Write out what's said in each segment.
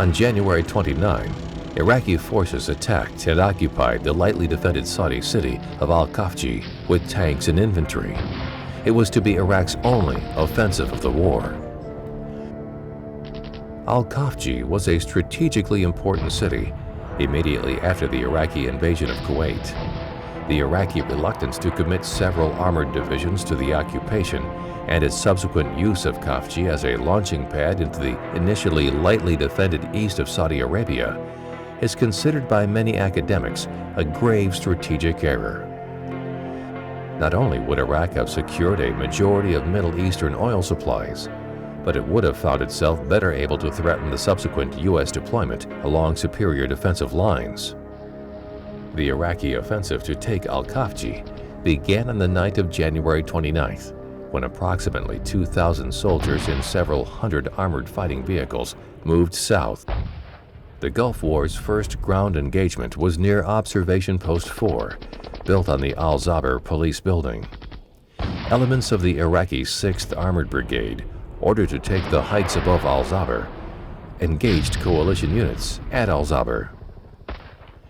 On January 29, Iraqi forces attacked and occupied the lightly defended Saudi city of Al-Khafji with tanks and infantry. It was to be Iraq's only offensive of the war. Al-Khafji was a strategically important city immediately after the Iraqi invasion of Kuwait. The Iraqi reluctance to commit several armored divisions to the occupation and its subsequent use of Khafji as a launching pad into the initially lightly defended east of Saudi Arabia is considered by many academics a grave strategic error. Not only would Iraq have secured a majority of Middle Eastern oil supplies, but it would have found itself better able to threaten the subsequent U.S. deployment along superior defensive lines. The Iraqi offensive to take Al-Khafji began on the night of January 29th, when approximately 2,000 soldiers in several hundred armored fighting vehicles moved south. The Gulf War's first ground engagement was near Observation Post 4, built on the Al-Zaber police building. Elements of the Iraqi 6th Armored Brigade, ordered to take the heights above Al-Zaber, engaged coalition units at Al-Zaber.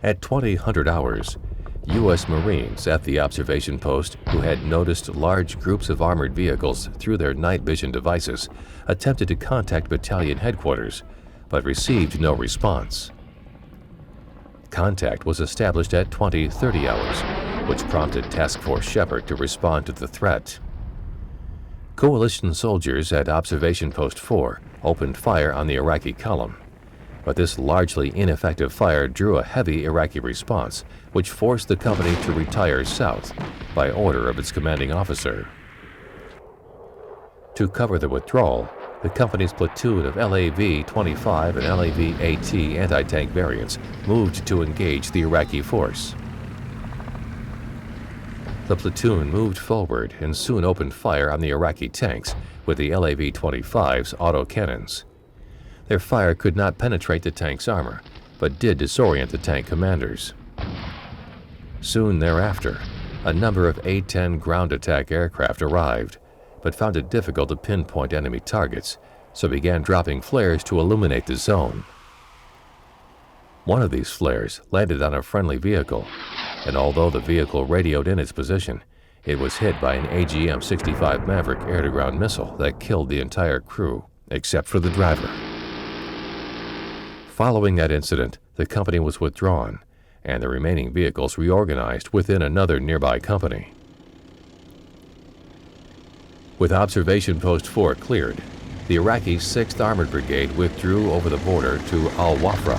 At 2000 hours, U.S. Marines at the observation post, who had noticed large groups of armored vehicles through their night vision devices, attempted to contact battalion headquarters, but received no response. Contact was established at 2030 hours, which prompted Task Force Shepherd to respond to the threat. Coalition soldiers at Observation Post 4 opened fire on the Iraqi column, but this largely ineffective fire drew a heavy Iraqi response, which forced the company to retire south by order of its commanding officer. To cover the withdrawal, the company's platoon of LAV-25 and LAV-AT anti-tank variants moved to engage the Iraqi force. The platoon moved forward and soon opened fire on the Iraqi tanks with the LAV-25's autocannons. Their fire could not penetrate the tank's armor, but did disorient the tank commanders. Soon thereafter, a number of A-10 ground attack aircraft arrived, but found it difficult to pinpoint enemy targets, so began dropping flares to illuminate the zone. One of these flares landed on a friendly vehicle, and although the vehicle radioed in its position, it was hit by an AGM-65 Maverick air-to-ground missile that killed the entire crew, except for the driver. Following that incident, the company was withdrawn, and the remaining vehicles reorganized within another nearby company. With Observation Post 4 cleared, the Iraqi 6th Armored Brigade withdrew over the border to Al-Wafra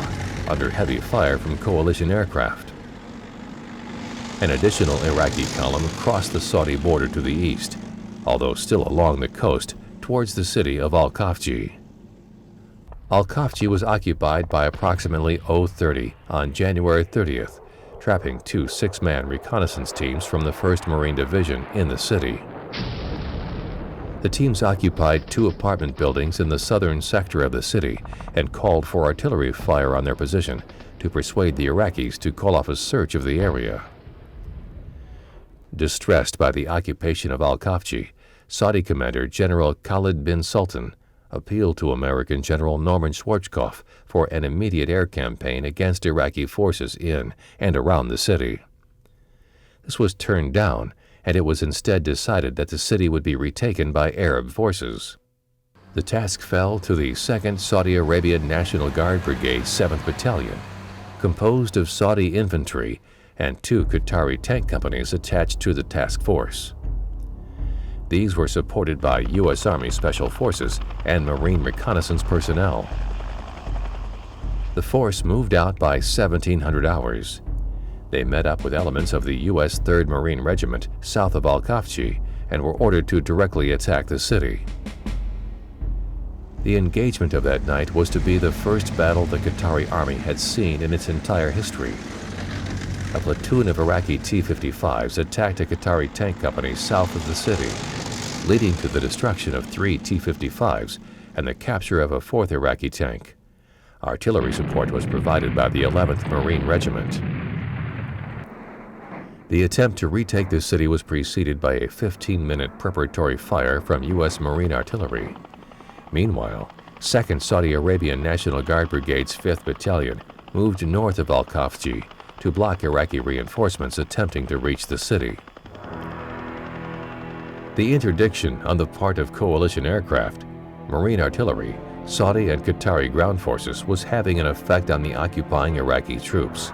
under heavy fire from coalition aircraft. An additional Iraqi column crossed the Saudi border to the east, although still along the coast towards the city of Al-Khafji. Al-Khafji was occupied by approximately 0:30 on January 30th, trapping two 6-man reconnaissance teams from the 1st Marine Division in the city. The teams occupied 2 apartment buildings in the southern sector of the city and called for artillery fire on their position to persuade the Iraqis to call off a search of the area. Distressed by the occupation of Al-Khafji, Saudi Commander General Khalid bin Sultan appealed to American General Norman Schwarzkopf for an immediate air campaign against Iraqi forces in and around the city. This was turned down, and it was instead decided that the city would be retaken by Arab forces. The task fell to the 2nd Saudi Arabia National Guard Brigade 7th Battalion, composed of Saudi infantry and 2 Qatari tank companies attached to the task force. These were supported by U.S. Army Special Forces and Marine reconnaissance personnel. The force moved out by 1700 hours. They met up with elements of the U.S. 3rd Marine Regiment south of Al-Khafji and were ordered to directly attack the city. The engagement of that night was to be the first battle the Qatari army had seen in its entire history. A platoon of Iraqi T-55s attacked a Qatari tank company south of the city, leading to the destruction of 3 T-55s and the capture of a 4th Iraqi tank. Artillery support was provided by the 11th Marine Regiment. The attempt to retake the city was preceded by a 15-minute preparatory fire from U.S. Marine artillery. Meanwhile, 2nd Saudi Arabian National Guard Brigade's 5th Battalion moved north of Al-Khafji to block Iraqi reinforcements attempting to reach the city. The interdiction on the part of coalition aircraft, marine artillery, Saudi and Qatari ground forces was having an effect on the occupying Iraqi troops.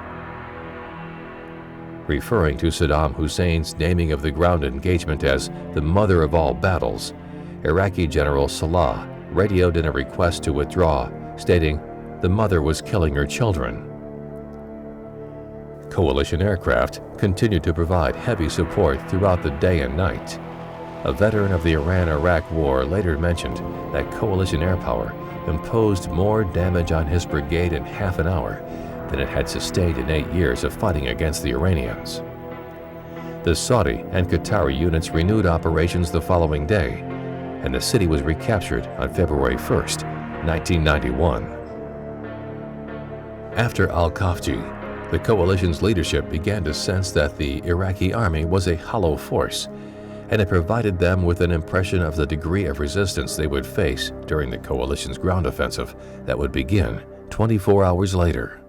Referring to Saddam Hussein's naming of the ground engagement as the mother of all battles, Iraqi General Salah radioed in a request to withdraw, stating the mother was killing her children. Coalition aircraft continued to provide heavy support throughout the day and night. A veteran of the Iran-Iraq War later mentioned that coalition air power imposed more damage on his brigade in half an hour than it had sustained in 8 years of fighting against the Iranians. The Saudi and Qatari units renewed operations the following day, and the city was recaptured on February 1, 1991. After Al-Khafji, the coalition's leadership began to sense that the Iraqi army was a hollow force, and it provided them with an impression of the degree of resistance they would face during the coalition's ground offensive that would begin 24 hours later.